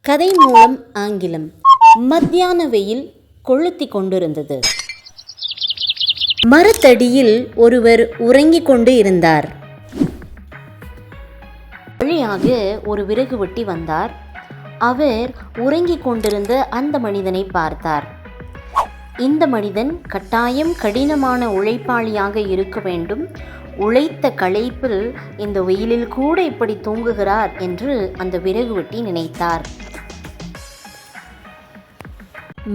கதை மூலம் ஆங்கிலம். மத்தியான வெயில் கொளுத்தி கொண்டிருந்தது. மரத்தடியில் ஒருவர் உறங்கிக் கொண்டு இருந்தார். வழியாக ஒரு விறகு வெட்டி வந்தார். அவர் உறங்கிக் கொண்டிருந்த அந்த மனிதனை பார்த்தார். இந்த மனிதன் கட்டாயம் கடினமான உழைப்பாளியாக இருக்க வேண்டும். உழைத்த களைப்பில் இந்த வெயிலில் கூட இப்படி தூங்குகிறார் என்று அந்த விறகு வெட்டி நினைத்தார்.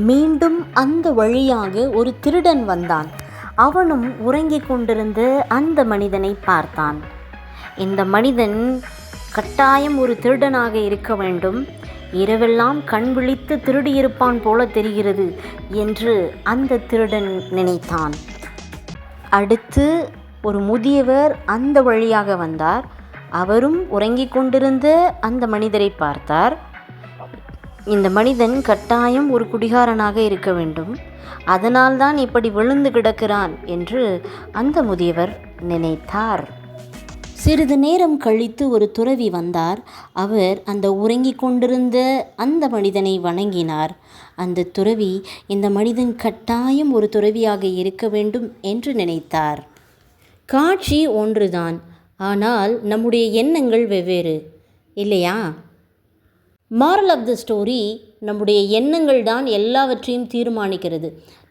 மீண்டும் அந்த வழியாக ஒரு திருடன் வந்தான். அவனும் உறங்கிக் கொண்டிருந்த அந்த மனிதனை பார்த்தான். இந்த மனிதன் கட்டாயம் ஒரு திருடனாக இருக்க வேண்டும். இரவெல்லாம் கண் விழித்து திருடியிருப்பான் போல தெரிகிறது என்று அந்த திருடன் நினைத்தான். அடுத்து ஒரு முதியவர் அந்த வழியாக வந்தார். அவரும் உறங்கிக் கொண்டிருந்த அந்த மனிதரை பார்த்தார். இந்த மனிதன் கட்டாயம் ஒரு குடிகாரனாக இருக்க வேண்டும், அதனால்தான் இப்படி விழுந்து கிடக்கிறான் என்று அந்த முதியவர் நினைத்தார். சிறிது நேரம் கழித்து ஒரு துறவி வந்தார். அவர் அந்த உறங்கிக் கொண்டிருந்த அந்த மனிதனை வணங்கினார். அந்த துறவி இந்த மனிதன் கட்டாயம் ஒரு துறவியாக இருக்க வேண்டும் என்று நினைத்தார். காட்சி ஒன்றுதான், ஆனால் நம்முடைய எண்ணங்கள் வெவ்வேறு இல்லையா? மாரல் ஆஃப் த ஸ்டோரி, நம்முடைய எண்ணங்கள் தான் எல்லாவற்றையும் தீர்மானிக்கிறது.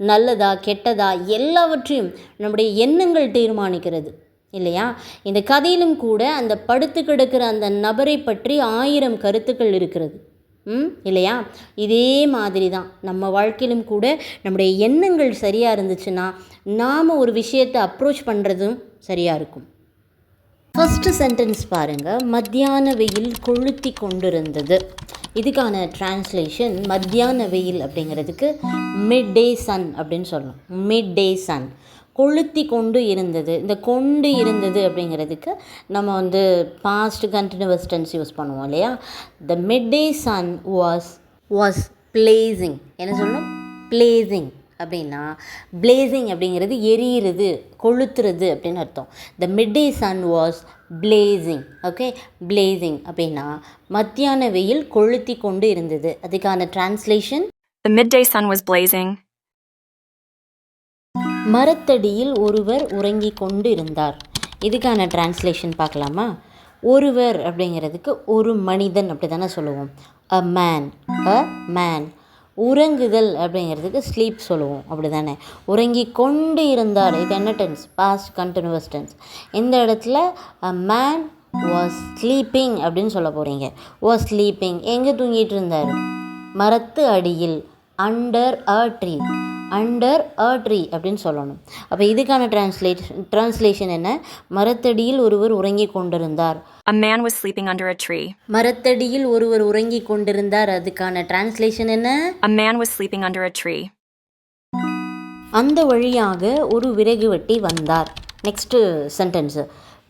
நல்லதா கெட்டதா எல்லாவற்றையும் நம்முடைய எண்ணங்கள் தீர்மானிக்கிறது இல்லையா? இந்த கதையிலும் கூட அந்த படுத்து கிடக்கிற அந்த நபரை பற்றி 1000 கருத்துக்கள் இருக்கிறது இல்லையா? இதே மாதிரி தான் நம்ம வாழ்க்கையிலும் கூட நம்முடைய எண்ணங்கள் சரியாக இருந்துச்சுன்னா நாம் ஒரு விஷயத்தை அப்ரோச் பண்ணுறதும் சரியாக இருக்கும். ஃபஸ்ட்டு சென்டென்ஸ் பாருங்கள். மத்தியான வெயில் கொளுத்தி கொண்டிருந்தது. இதுக்கான டிரான்ஸ்லேஷன் மத்தியான வெயில் அப்படிங்கிறதுக்கு மிட் டே சன் அப்படின்னு சொல்லணும். மிட் டே சன் கொளுத்தி கொண்டு இருந்தது. இந்த கொண்டு இருந்தது அப்படிங்கிறதுக்கு நம்ம பாஸ்ட் கண்டினியூஸ் டென்ஸ் யூஸ் பண்ணுவோம் இல்லையா? The midday sun was blazing. என்ன சொல்லணும்? பிளேசிங் அப்படின்னா பிளேசிங் அப்படிங்கிறது எரியிறது, கொளுத்துறது அப்படின்னு அர்த்தம். The midday sun was blazing. Okay, blazing அப்படின்னா மத்தியான வெயில் கொளுத்தி கொண்டு இருந்தது. அதுக்கான translation The midday sun was blazing. மரத்தடியில் ஒருவர் உறங்கிக் கொண்டு இருந்தார். இதுக்கான டிரான்ஸ்லேஷன் பார்க்கலாமா? ஒருவர் அப்படிங்கிறதுக்கு ஒரு மனிதன் அப்படி தானே சொல்லுவோம். A man. உறங்குதல் அப்படிங்கிறதுக்கு ஸ்லீப் சொல்லுவோம், அப்படி தானே? உறங்கி கொண்டு இருந்தார், இது என்ன டென்ஸ்? Past continuous tense. இந்த இடத்துல அ மேன் வாஸ் ஸ்லீப்பிங் அப்படின்னு சொல்ல போகிறீங்க. வாஸ் ஸ்லீப்பிங், எங்கே தூங்கிட்டு இருந்தார்? மரத்து அடியில். Under a tree. Under a tree அப்படின்னு சொல்லணும். அப்போ இதுக்கான டிரான்ஸ்லேஷன் என்ன? மரத்தடியில் ஒருவர் உறங்கிக் கொண்டிருந்தார். A man was sleeping under a tree. மரத்தடியில் ஒருவர் உறங்கிக் கொண்டிருந்தார். அதுக்கான டிரான்ஸ்லேஷன் என்ன? A man was sleeping under a tree. அந்த வழியாக ஒரு விறகு வெட்டி வந்தார். Next sentence.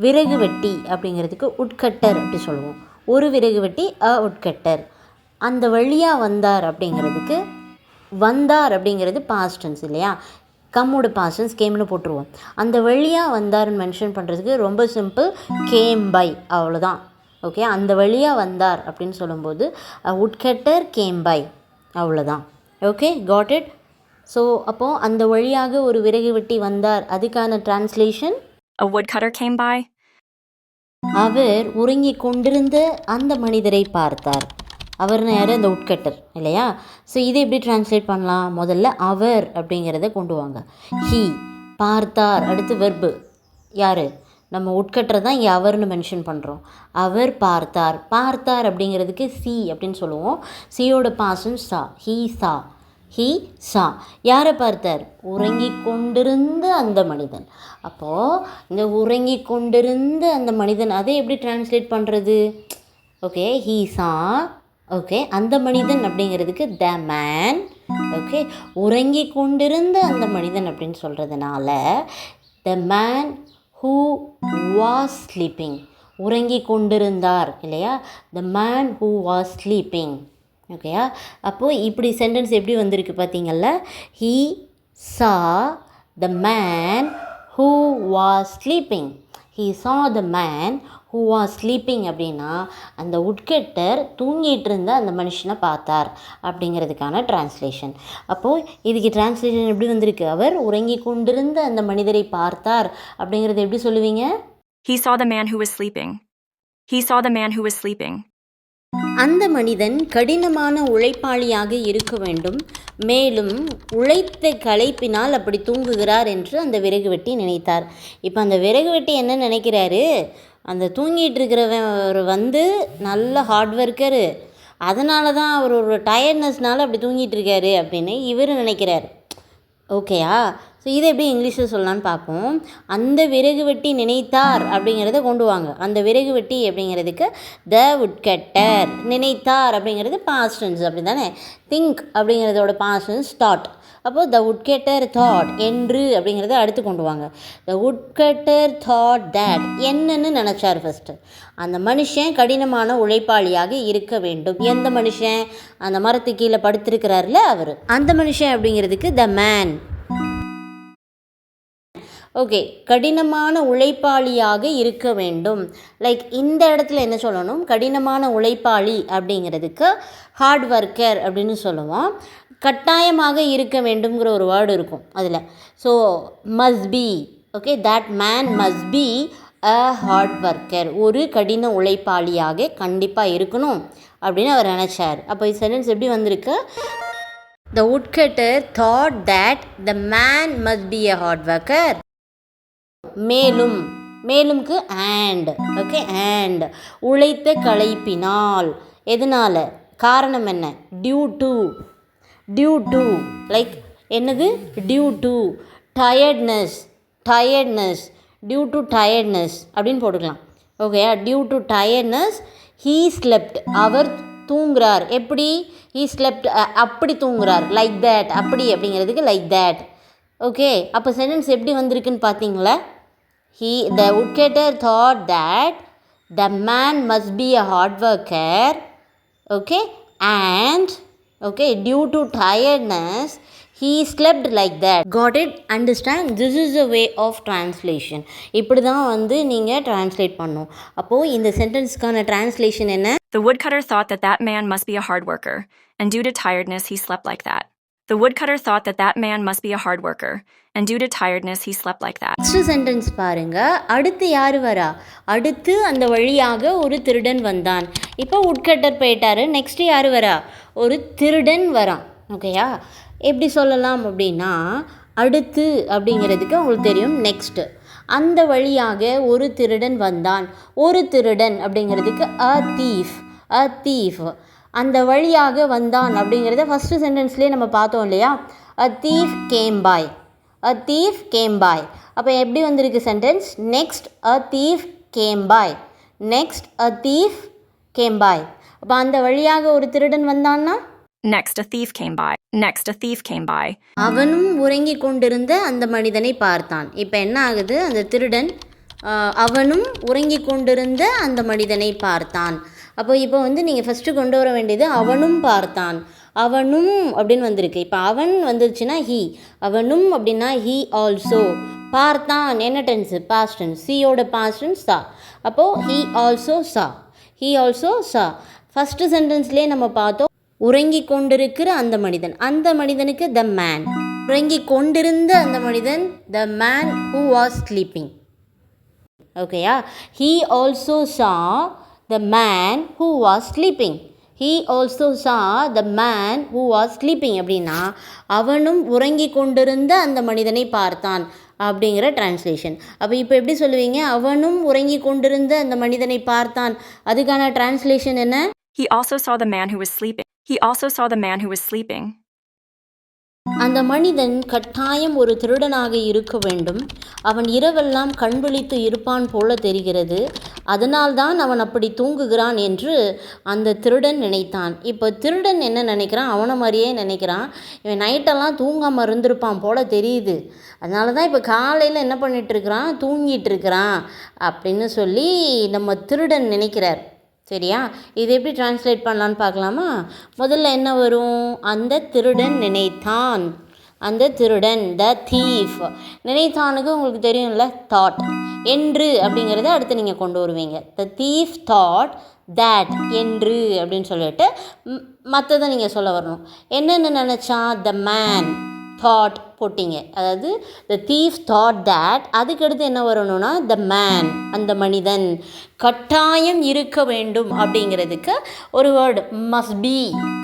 விறகு வெட்டி அப்படிங்கிறதுக்கு உட்கட்டர் அப்படி சொல்லுவோம். ஒரு விறகு வெட்டி அ உட்கட்டர். அந்த வழியாக வந்தார் அப்படிங்கிறதுக்கு வந்தார் அப்படிங்கிறது பாஸ்ட் டென்ஸ் இல்லையா? கம்மோட பாஸ்ட் டென்ஸ் கேம்னு போட்டுருவோம். அந்த வழியாக வந்தார்னு மென்ஷன் பண்ணுறதுக்கு ரொம்ப சிம்பிள், கேம் பை, அவ்வளோதான். ஓகே, அந்த வழியாக வந்தார் அப்படின்னு சொல்லும்போது உட்கட்டர் கேம் பை, அவ்வளோதான். Okay, got it? ஸோ அப்போது அந்த வழியாக ஒரு விறகு வெட்டி வந்தார், அதுக்கான translation A woodcutter came by. அவர் உறங்கிக் கொண்டிருந்த அந்த மனிதரை பார்த்தார். அவர்னு யார்? அந்த உட்கட்டர் இல்லையா? ஸோ இதை எப்படி டிரான்ஸ்லேட் பண்ணலாம்? முதல்ல அவர் அப்படிங்கிறத கொண்டு வாங்க. ஹீ பார்த்தார். அடுத்து வெர்பு யார்? நம்ம உட்கட்டர் தான் இங்கே அவர்னு மென்ஷன் பண்ணுறோம். அவர் பார்த்தார். பார்த்தார் அப்படிங்கிறதுக்கு சி அப்படின்னு சொல்லுவோம். சியோட பாசன் சா. ஹீ சா. யாரை பார்த்தார்? உறங்கி கொண்டிருந்த அந்த மனிதன். அப்போது இந்த உறங்கி கொண்டிருந்த அந்த மனிதன், அதை எப்படி டிரான்ஸ்லேட் பண்ணுறது? ஓகே, ஹீ சா. ஓகே, அந்த மனிதன் அப்படிங்கிறதுக்கு த மேன். ஓகே, உறங்கி கொண்டிருந்த அந்த மனிதன் அப்படின்னு சொல்கிறதுனால the man who was sleeping. உறங்கி கொண்டிருந்தார் இல்லையா? The man who was sleeping. ஓகேயா? அப்போது இப்படி சென்டென்ஸ் எப்படி வந்திருக்கு பார்த்தீங்கள்ல? He saw the man who was sleeping. He saw the man who was sleeping அப்படின்னா அந்த உட்கட்டர் தூங்கிட்டு இருந்த அந்த மனுஷனை பார்த்தார் அப்படிங்கிறதுக்கான டிரான்ஸ்லேஷன். அப்போது இதுக்கு டிரான்ஸ்லேஷன் எப்படி வந்திருக்கு? அவர் உறங்கி கொண்டிருந்த அந்த மனிதரை பார்த்தார் அப்படிங்கிறது எப்படி சொல்லுவீங்க? He saw the man who was sleeping. He saw the man who was sleeping. அந்த மனிதன் கடினமான உழைப்பாளியாக இருக்க வேண்டும், மேலும் உழைத்த களைப்பினால் அப்படி தூங்குகிறார் என்று அந்த விறகு வெட்டி நினைத்தார். இப்போ அந்த விறகு வெட்டி என்ன நினைக்கிறாரு? அந்த தூங்கிட்டு இருக்கிறவர் வந்து நல்ல ஹார்ட் ஒர்க்கரு, அதனால தான் அவர் ஒரு டயர்ட்னஸ்னால அப்படி தூங்கிட்டு இருக்காரு அப்படின்னு இவர் நினைக்கிறார். ஓகேயா? ஸோ இதை எப்படி இங்கிலீஷில் சொல்லலான்னு பார்ப்போம். அந்த விறகு வெட்டி நினைத்தார் அப்படிங்கிறத கொண்டு வாங்க. அந்த விறகு வெட்டி அப்படிங்கிறதுக்கு த உட்கட்டர், நினைத்தார் அப்படிங்கிறது பாஸ்ட் டென்ஸ் அப்படி தானே. திங்க் அப்படிங்கிறதோட பாஸ்ட் டென்ஸ் தாட். அப்போது த உட்கட்டர் தாட் என்று அப்படிங்கிறத அடுத்து கொண்டு வாங்க. த உட்கட்டர் தாட் தேட் என்னன்னு நினச்சார் ஃபஸ்ட்டு. அந்த மனுஷன் கடினமான உழைப்பாளியாக இருக்க வேண்டும். எந்த மனுஷன்? அந்த மரத்து கீழே படுத்திருக்கிறார்ல அவர். அந்த மனுஷன் அப்படிங்கிறதுக்கு த மேன். ஓகே, கடினமான உழைப்பாளியாக இருக்க வேண்டும். லைக் இந்த இடத்துல என்ன சொல்லணும்? கடினமான உழைப்பாளி அப்படிங்கிறதுக்கு ஹார்ட் ஒர்க்கர் அப்படின்னு சொல்லுவோம். கட்டாயமாக இருக்க வேண்டும்ங்கிற ஒரு வேர்டு இருக்கும் அதில். So must be, okay, that man must be a hard worker. ஒரு கடின உழைப்பாளியாக கண்டிப்பாக இருக்கணும் அப்படின்னு அவர் நினச்சார். அப்போ இந்த சென்டென்ஸ் எப்படி வந்திருக்கு? த woodcutter thought that the man must be a hard worker. மேலும், மேலும்க்கு and, ஓகே, and உழைத்த களைப்பினால். எதனால்? காரணம் என்ன? டியூ டு லைக் என்னது? Due to tiredness, due to tiredness அப்படின்னு போட்டுக்கலாம். ஓகேயா? Due to tiredness he slept, அவர் தூங்குறார். எப்படி? ஹீ ஸ்லெப்ட், அப்படி தூங்குறார். லைக் தேட், அப்படி அப்படிங்கிறதுக்கு லைக் தேட். ஓகே, அப்போ சென்டென்ஸ் எப்படி வந்திருக்குன்னு பார்த்தீங்களா? The woodcutter thought that the man must be a hard worker, okay, and okay, due to tiredness he slept like that. Got it? Understand? This is a way of translation. இப்படி தான் வந்து நீங்கள் translate பண்ணணும். அப்போது இந்த சென்டென்ஸ்க்கான translation என்ன? The woodcutter thought that that man must be a hard worker, and due to tiredness he slept like that. The woodcutter thought that that man must be a hard worker, and due to tiredness he slept like that. Next sentence பாருங்க. அடுத்து யார் வரா? அடுத்து அந்த வழியாக ஒரு திருடன் வந்தான். இப்போ உட்கட்டர் போயிட்டாரு. நெக்ஸ்ட்டு யார் வரா? ஒரு திருடன் வரான். ஓகேயா? எப்படி சொல்லலாம் அப்படின்னா, அடுத்து அப்படிங்கிறதுக்கு உங்களுக்கு தெரியும் நெக்ஸ்ட்டு. அந்த வழியாக ஒரு திருடன் வந்தான். ஒரு திருடன் அப்படிங்கிறதுக்கு அ தீஃப். அந்த வழியாக வந்தான் அப்படிங்கிறத ஃபஸ்ட்டு சென்டென்ஸ்லேயே நம்ம பார்த்தோம் இல்லையா? A thief came by. அப்போ எப்படி வந்திருக்கு sentence? Next a thief came by. அப்போ அந்த வழியாக ஒரு திருடன் வந்தான்னா Next a thief came by. அவனும் உறங்கி கொண்டிருந்த அந்த மனிதனை பார்த்தான். இப்போ என்ன ஆகுது? அந்த திருடன் அவனும் உறங்கி கொண்டிருந்த அந்த மனிதனை பார்த்தான். இப்போ வந்து நீங்கள் ஃபஸ்ட்டு கொண்டு வர வேண்டியது அவனும் பார்த்தான். அவனும் அப்படின்னு வந்திருக்கு. இப்போ அவன் வந்துருச்சுன்னா ஹீ, அவனும் அப்படின்னா ஹீ ஆல்சோ. பார்த்தான் என்ன டென்ஸு? Past tense. சியோட பாஸ்ட் டென்ஸ் சா. அப்போது ஹீ ஆல்சோ சா. ஃபஸ்ட்டு சென்டென்ஸ்லேயே நம்ம பார்த்தோம் உறங்கி கொண்டிருக்கிற அந்த மனிதன், அந்த மனிதனுக்கு த மேன். உறங்கி கொண்டிருந்த அந்த மனிதன் the man who was sleeping. ஓகேயா? He also saw the man who was sleeping. He also saw the man who was sleeping அப்படின்னா அவனும் உறங்கி கொண்டிருந்த அந்த மனிதனை பார்த்தான் அப்படிங்கிற டிரான்ஸ்லேஷன். அப்போ இப்போ எப்படி சொல்லுவீங்க? அவனும் உறங்கி கொண்டிருந்த அந்த மனிதனை பார்த்தான். அதுக்கான டிரான்ஸ்லேஷன் என்ன? He also saw the man who was sleeping. அந்த மனிதன் கட்டாயம் ஒரு திருடனாக இருக்க வேண்டும். அவன் இரவெல்லாம் கண் விழித்து இருப்பான் போல தெரிகிறது. அதனால்தான் அவன் அப்படி தூங்குகிறான் என்று அந்த திருடன் நினைத்தான். இப்போ திருடன் என்ன நினைக்கிறான்? அவனை மாதிரியே நினைக்கிறான். இவன் நைட்டெல்லாம் தூங்காமல் இருந்திருப்பான் போல தெரியுது. அதனால தான் இப்போ காலையில் என்ன பண்ணிகிட்ருக்கிறான்? தூங்கிட்டுருக்கிறான் அப்படின்னு சொல்லி நம்ம திருடன் நினைக்கிறார். சரியா? இது எப்படி டிரான்ஸ்லேட் பண்ணலான்னு பார்க்கலாமா? முதல்ல என்ன வரும்? அந்த திருடன் நினைத்தான். அந்த திருடன் த தீஃப். நினைத்தானுக்கு உங்களுக்கு தெரியும்ல தாட். என்று அப்படிங்கிறத அடுத்து நீங்கள் கொண்டு வருவீங்க. த தீஃப் தாட் தேட் என்று அப்படின்னு சொல்லிட்டு மற்றதை நீங்கள் சொல்ல வரணும். என்னென்னு நினச்சா த மேன் தாட் போட்டிங்க, அதாவது த தீஃப் தாட் தேட், அதுக்கடுத்து என்ன வரணும்னா த மேன் அந்த மனிதன், கட்டாயம் இருக்க வேண்டும் அப்படிங்கிறதுக்கு ஒரு வேர்டு மஸ்ட் பி,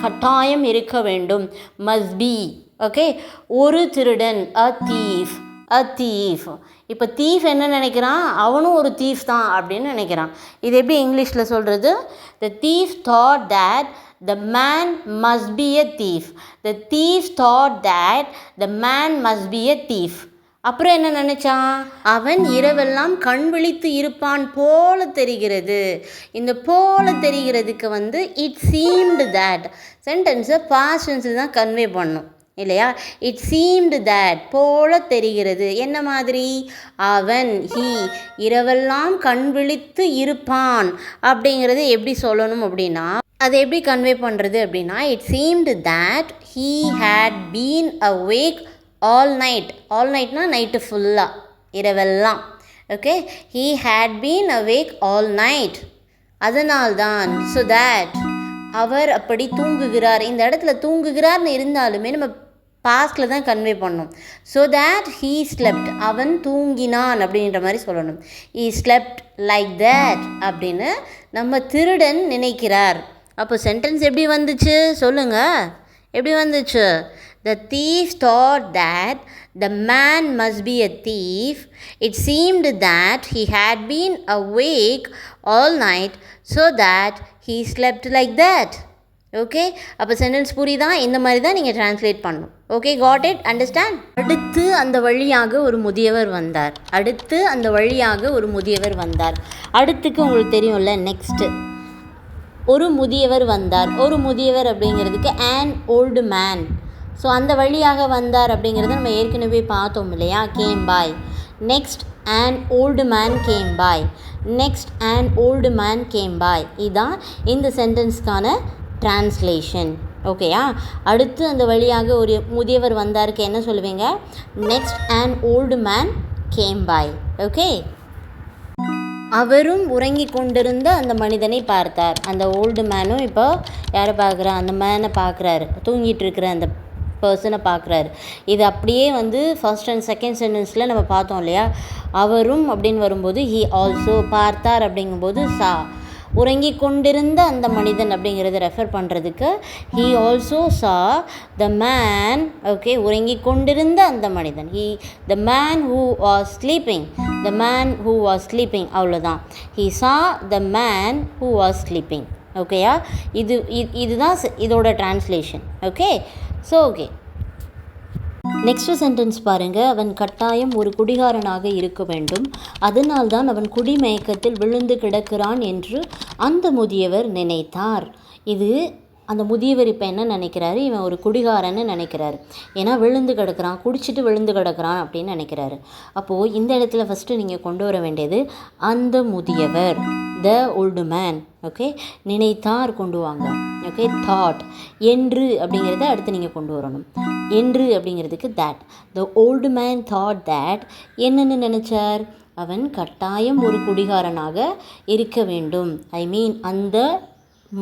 கட்டாயம் இருக்க வேண்டும் மஸ்ட் பி. ஓகே, ஒரு திருடன் அ தீஃப், அ தீஃப். இப்போ தீஃப் என்ன நினைக்கிறான், அவனும் ஒரு தீஃப் தான் அப்படின்னு நினைக்கிறான். இது எப்படி இங்கிலீஷில் சொல்கிறது? த thief thought that the man must be a thief. The thief thought that the man must be a thief. அப்புறம் என்ன நினச்சான், அவன் இரவெல்லாம் கண் விழித்து இருப்பான் போல தெரிகிறது. இந்த போல தெரிகிறதுக்கு இட் சீம்டு தேட் சென்டென்ஸை பாஸ்ட் டென்ஸில் தான் கன்வே பண்ணும் இல்லையா? இட் சீம்டு தேட் போல தெரிகிறது. என்ன மாதிரி? அவன் ஹீ இரவெல்லாம் கண் விழித்து இருப்பான் அப்படிங்கிறது எப்படி சொல்லணும் அப்படின்னா, அதை எப்படி கன்வே பண்ணுறது அப்படின்னா, it seemed that he had been awake all night. All நைட்னா நைட்டு ஃபுல்லாக, இரவெல்லாம். Okay, he had been awake all night. அதனால்தான், ஸோ தேட் அவர் அப்படி தூங்குகிறார். இந்த இடத்துல தூங்குகிறார்னு இருந்தாலுமே நம்ம பாஸ்டில் தான் கன்வே பண்ணணும். ஸோ தேட் ஹீ ஸ்லெப்ட், அவன் தூங்கினான் அப்படின்ற மாதிரி சொல்லணும். ஹீ ஸ்லெப்ட் லைக் தேட் அப்படின்னு நம்ம திருடன் நினைக்கிறார். அப்போ சென்டென்ஸ் எப்படி வந்துச்சு சொல்லுங்கள், எப்படி வந்துச்சு? The thief thought that the man must be a thief. It seemed that he had been awake all night, so that he slept like that. Okay, அப்போ சென்டென்ஸ் புரியுதா? இந்த மாதிரி தான் நீங்கள் ட்ரான்ஸ்லேட் பண்ணணும். Okay, got it, understand? அடுத்து அந்த வழியாக ஒரு முதியவர் வந்தார். அடுத்து அந்த வழியாக ஒரு முதியவர் வந்தார். அடுத்துக்கு உங்களுக்கு தெரியும்ல, நெக்ஸ்ட்டு ஒரு முதியவர் வந்தார். ஒரு முதியவர் அப்படிங்கிறதுக்கு an old man. ஸோ அந்த வழியாக வந்தார் அப்படிங்கிறத நம்ம ஏற்கனவே பார்த்தோம் இல்லையா? Game bye. Next an old man came by. Next an old man came by. இதுதான் இந்த சென்டென்ஸ்க்கான ட்ரான்ஸ்லேஷன். ஓகேயா? அடுத்து அந்த வழியாக ஒரு முதியவர் வந்தாருக்கு என்ன சொல்லுவீங்க? Next an old man came by. Okay, அவரும் உறங்கி கொண்டிருந்த அந்த மனிதனை பார்த்தார். அந்த ஓல்டு மேனும் இப்போ யாரை பார்க்குறார்? அந்த மேனை பார்க்குறாரு, தூங்கிட்டு இருக்கிற அந்த பர்சனை பார்க்குறாரு. இது அப்படியே ஃபர்ஸ்ட் அண்ட் செகண்ட் சென்டென்ஸில் நம்ம பார்த்தோம் இல்லையா? அவரும் அப்படின்னு வரும்போது ஹீ ஆல்சோ, பார்த்தார் அப்படிங்கும்போது சா, உறங்கி கொண்டிருந்த அந்த மனிதன் அப்படிங்கிறத ரெஃபர் பண்ணுறதுக்கு ஹீ ஆல்சோ சா த மேன். ஓகே, உறங்கி கொண்டிருந்த அந்த மனிதன், the man who was sleeping, the man who was sleeping, அவ்வளோதான். He saw the man who was sleeping. ஓகேயா? இதுதான் இதோட translation. Okay, so okay, next sentence பாருங்கள். அவன் கட்டாயம் ஒரு குடிகாரனாக இருக்க வேண்டும், அதனால்தான் அவன் குடிமயக்கத்தில் விழுந்து கிடக்கிறான் என்று அந்த முதியவர் நினைத்தார். இது அந்த முதியவர் இப்போ என்ன நினைக்கிறாரு? இவன் ஒரு குடிகாரன்னு நினைக்கிறாரு. ஏன்னா விழுந்து கிடக்கிறான், குடிச்சிட்டு விழுந்து கிடக்கிறான் அப்படின்னு நினைக்கிறாரு. அப்போது இந்த இடத்துல ஃபஸ்ட்டு நீங்கள் கொண்டு வர வேண்டியது அந்த முதியவர், த ஓல்டு மேன். ஓகே, நினைத்தார் கொண்டு வாங்க. Okay, thought. என்று அப்படிங்கிறத அடுத்து நீங்கள் கொண்டு வரணும். என்று அப்படிங்கிறதுக்கு that. The old man thought that. என்னென்னு நினச்சார்? அவன் கட்டாயம் ஒரு குடிகாரனாக இருக்க வேண்டும். ஐ மீன் அந்த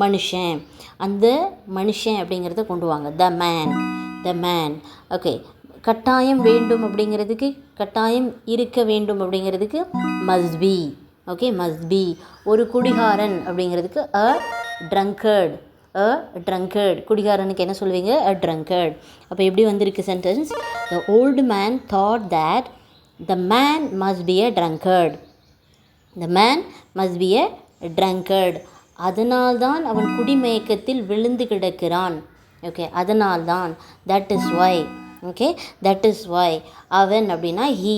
மனுஷன், அந்த மனுஷன் அப்படிங்கிறத கொண்டு வாங்க. The man, the man. Okay, கட்டாயம் வேண்டும் அப்படிங்கிறதுக்கு, கட்டாயம் இருக்க வேண்டும் அப்படிங்கிறதுக்கு must be. Okay, must be. ஒரு குடிகாரன் அப்படிங்கிறதுக்கு அ ட்ரங்கர்ட், அ ட்ரங்கர்ட். குடிகாரனுக்கு என்ன சொல்லுவீங்க? A drunkard. அப்போ எப்படி வந்திருக்கு sentence? The old man thought that the man must be a drunkard. The man must be a drunkard. அதனால்தான் அவன் குடிமயக்கத்தில் விழுந்து கிடக்கிறான். ஓகே, அதனால்தான், that is why. Okay, that is why. அவன் அப்படின்னா ஹீ.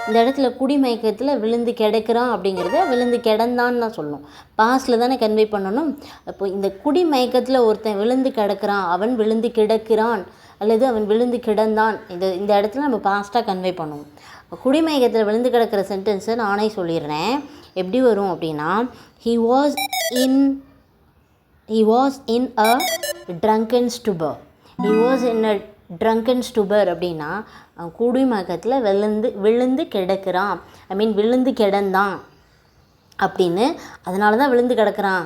இந்த இடத்துல குடிமயக்கத்தில் விழுந்து கிடக்கிறான் அப்படிங்கிறத விழுந்து கிடந்தான்னு தான் சொல்லணும். பாஸ்டில் தானே கன்வே பண்ணணும். அப்போ இந்த குடிமயக்கத்தில் ஒருத்தன் விழுந்து கிடக்கிறான், அவன் விழுந்து கிடக்கிறான் அல்லது அவன் விழுந்து கிடந்தான், இந்த இடத்துல நம்ம பாஸ்ட்டாக கன்வே பண்ணுவோம். குடிமயக்கத்தில் விழுந்து கிடக்கிற சென்டென்ஸை நானே சொல்லிடுறேன். எப்படி வரும் அப்படின்னா, he was in a drunken stupor. He was in a drunken stupor அப்படின்னா குடிமயக்கத்தில் விழுந்து கிடக்கிறான், விழுந்து கிடந்தான் அப்படின்னு, அதனால தான் விழுந்து கிடக்கிறான்.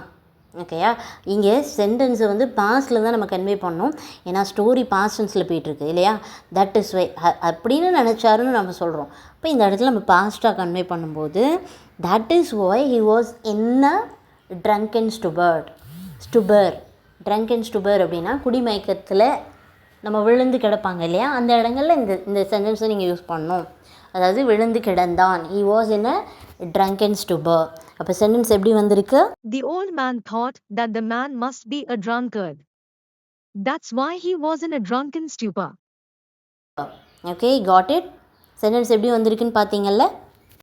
ஓகேயா, இங்கே சென்டென்ஸை வந்து பாஸ்டில் தான் நம்ம கன்வே பண்ணோம், ஏன்னா ஸ்டோரி பாஸ்ட் டென்ஸில் போயிட்டுருக்கு இல்லையா. தட் இஸ் வை அப்படின்னு நினச்சாருன்னு நம்ம சொல்கிறோம். இப்போ இந்த இடத்துல நம்ம பாஸ்ட்டாக கன்வே பண்ணும்போது that is why he was in a drunken stupor. Drunken stupor அப்படின்னா குடிமயக்கத்தில் நம்ம விழுந்து கிடப்பாங்க இல்லையா, அந்த இடங்களில் இந்த சென்டென்ஸை நீங்கள் யூஸ் பண்ணணும். அதாவது விழுந்து கிடந்தான், he was in a drunken stupor. அப்போ சென்டென்ஸ் எப்படி வந்திருக்கு? The old man thought that the man must be a drunkard. That's why he was in a drunken stupor. Okay, got it. Sentence எப்படி வந்திருக்குன்னு பார்த்தீங்கல்ல.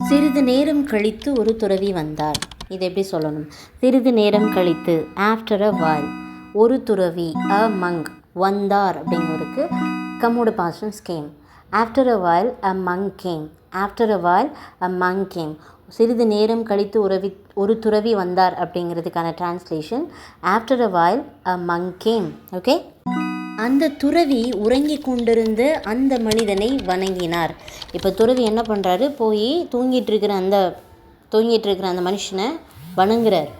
சிறிது நேரம் கழித்து ஒரு துறவி வந்தார். இது எப்படி சொல்லணும்? சிறிது நேரம் கழித்து, ஆஃப்டர் அ while. ஒரு துறவி, அ மங்க், வந்தார் அப்படிங்கிறதுக்கு கம்மோட past tense came. After a while a monk came. After a while a monk came. சிறிது நேரம் கழித்து ஒரு துறவி வந்தார் அப்படிங்கிறதுக்கான translation after a while a monk came. Okay, அந்த துறவி உறங்கி கொண்டிருந்த அந்த மனிதனை வணங்கினார். இப்போ துறவி என்ன பண்ணுறாரு? போய் தூங்கிட்டு இருக்கிற அந்த மனுஷனை வணங்குறார்.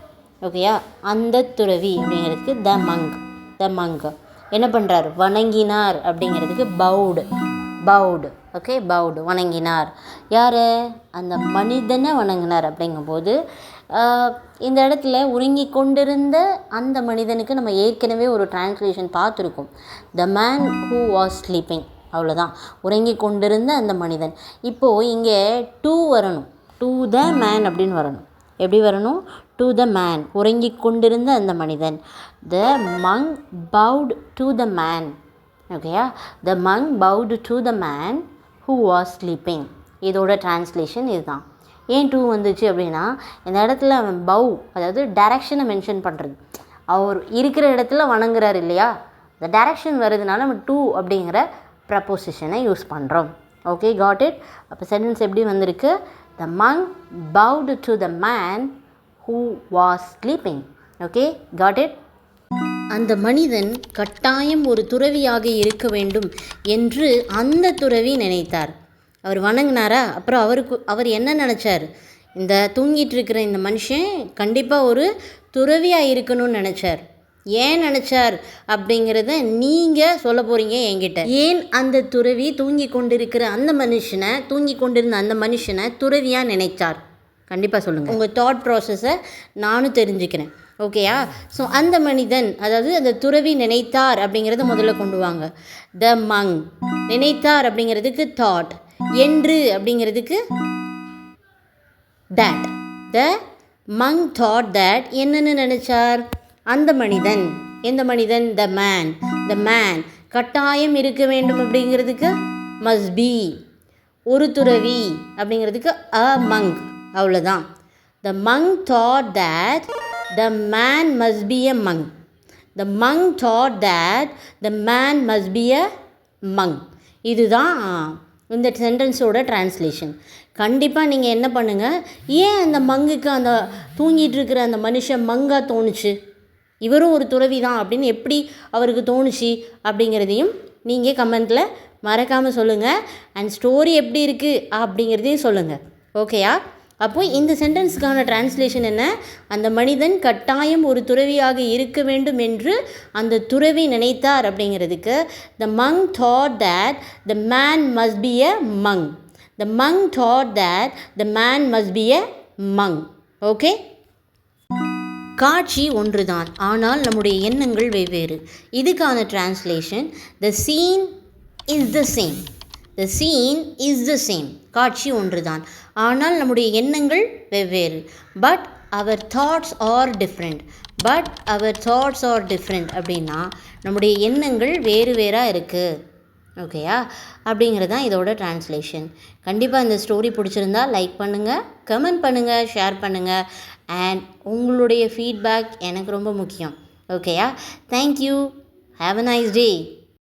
ஓகேயா, அந்த துறவி அப்படிங்கிறதுக்கு த மங்க் என்ன பண்ணுறார்? வணங்கினார் அப்படிங்கிறதுக்கு பவுடு. ஓகே, பவுடு, வணங்கினார். யார்? அந்த மனிதனை வணங்கினார். அப்படிங்கும்போது இந்த இடத்துல உறங்கி கொண்டிருந்த அந்த மனிதனுக்கு நம்ம ஏற்கனவே ஒரு டிரான்ஸ்லேஷன் பார்த்துருக்கோம், த மேன் ஹூ வாஸ் ஸ்லீப்பிங். அவ்வளோதான், உறங்கி கொண்டிருந்த அந்த மனிதன். இப்போது இங்கே டூ வரணும், டு த மேன் அப்படின்னு வரணும். எப்படி வரணும்? டு த மேன், உறங்கி கொண்டிருந்த அந்த மனிதன். The monk bowed to the man. ஓகேயா, the monk bowed to the man who was sleeping. இதோட டிரான்ஸ்லேஷன் இதுதான். ஏன் டூ வந்துச்சு அப்படின்னா, இந்த இடத்துல அவன் அதாவது டைரக்ஷனை மென்ஷன் பண்ணுறது. அவர் இருக்கிற இடத்துல வணங்குறாரு இல்லையா, இந்த டைரக்ஷன் வருதுனால நம்ம டூ அப்படிங்கிற ப்ரப்போசிஷனை யூஸ் பண்ணுறோம். Okay, got it. அப்போ சென்டென்ஸ் எப்படி வந்திருக்கு? The monk bowed to the man who was sleeping. Okay, got it. அந்த மனிதன் கட்டாயம் ஒரு துறவியாக இருக்க வேண்டும் என்று அந்த துறவி நினைத்தார். அவர் வணங்கினாரா? அப்புறம் அவர் என்ன நினச்சார்? இந்த தூங்கிட்டு இருக்கிற இந்த மனுஷன் கண்டிப்பாக ஒரு துறவியாக இருக்கணும்னு நினச்சார். ஏன் நினச்சார் அப்படிங்கிறத நீங்கள் சொல்ல போகிறீங்க என்கிட்ட. ஏன் அந்த துறவி தூங்கி கொண்டிருந்த அந்த மனுஷனை துறவியாக நினைச்சார்? கண்டிப்பாக சொல்லுங்கள். உங்கள் தாட் ப்ராசஸை நானும் தெரிஞ்சுக்கிறேன். ஓகேயா? ஸோ அந்த மனிதன், அதாவது அந்த துறவி நினைத்தார் அப்படிங்கிறத முதல்ல கொண்டு வாங்க. த மங், நினைத்தார் அப்படிங்கிறதுக்கு தாட், என்று அப்படிங்கிறதுக்கு தட். த மங் தாட் தட், என்னன்னு நினைச்சார்? அந்த மனிதன். எந்த மனிதன்? The man. கட்டாயம் இருக்க வேண்டும் அப்படிங்கிறதுக்கு மஸ்ட் பி. ஒரு துறவி அப்படிங்கிறதுக்கு அ மங்க். அவ்வளோதான். The monk thought that the man must be a monk. The monk thought that the man must be a monk. இதுதான் இந்த சென்டென்ஸோட டிரான்ஸ்லேஷன். கண்டிப்பாக நீங்கள் என்ன பண்ணுங்கள், ஏன் அந்த மங்குக்கு அந்த தூங்கிட்டு இருக்கிற அந்த மனுஷன் மங்காக தோணுச்சு, இவரும் ஒரு துறவி தான் அப்படின்னு எப்படி அவருக்கு தோணுச்சு அப்படிங்கிறதையும் நீங்கள் கமெண்ட்டில் மறக்காமல் சொல்லுங்கள். அண்ட் ஸ்டோரி எப்படி இருக்குது அப்படிங்கிறதையும் சொல்லுங்கள். ஓகேயா? அப்போ இந்த சென்டென்ஸுக்கான டிரான்ஸ்லேஷன் என்ன? அந்த மனிதன் கட்டாயம் ஒரு துறவியாக இருக்க வேண்டும் என்று அந்த துறவி நினைத்தார் அப்படிங்கிறதுக்கு the monk thought that the man must be a monk. The monk thought that the man must be a monk. Okay, காட்சி ஒன்றுதான், ஆனால் நம்முடைய எண்ணங்கள் வெவ்வேறு. இதுக்கான translation the scene is the same. The scene is the same. காட்சி ஒன்றுதான், ஆனால் நம்முடைய எண்ணங்கள் வெவ்வேறு. But our thoughts are different. அப்படின்னா நம்முடைய எண்ணங்கள் வேறாக இருக்குது. ஓகேயா? அப்படிங்கிறது தான் இதோட டிரான்ஸ்லேஷன். கண்டிப்பாக இந்த ஸ்டோரி பிடிச்சிருந்தா லைக் பண்ணுங்கள், கமெண்ட் பண்ணுங்கள், ஷேர் பண்ணுங்கள். அண்ட் உங்களுடைய ஃபீட்பேக் எனக்கு ரொம்ப முக்கியம். ஓகேயா? Thank you. Have a nice day.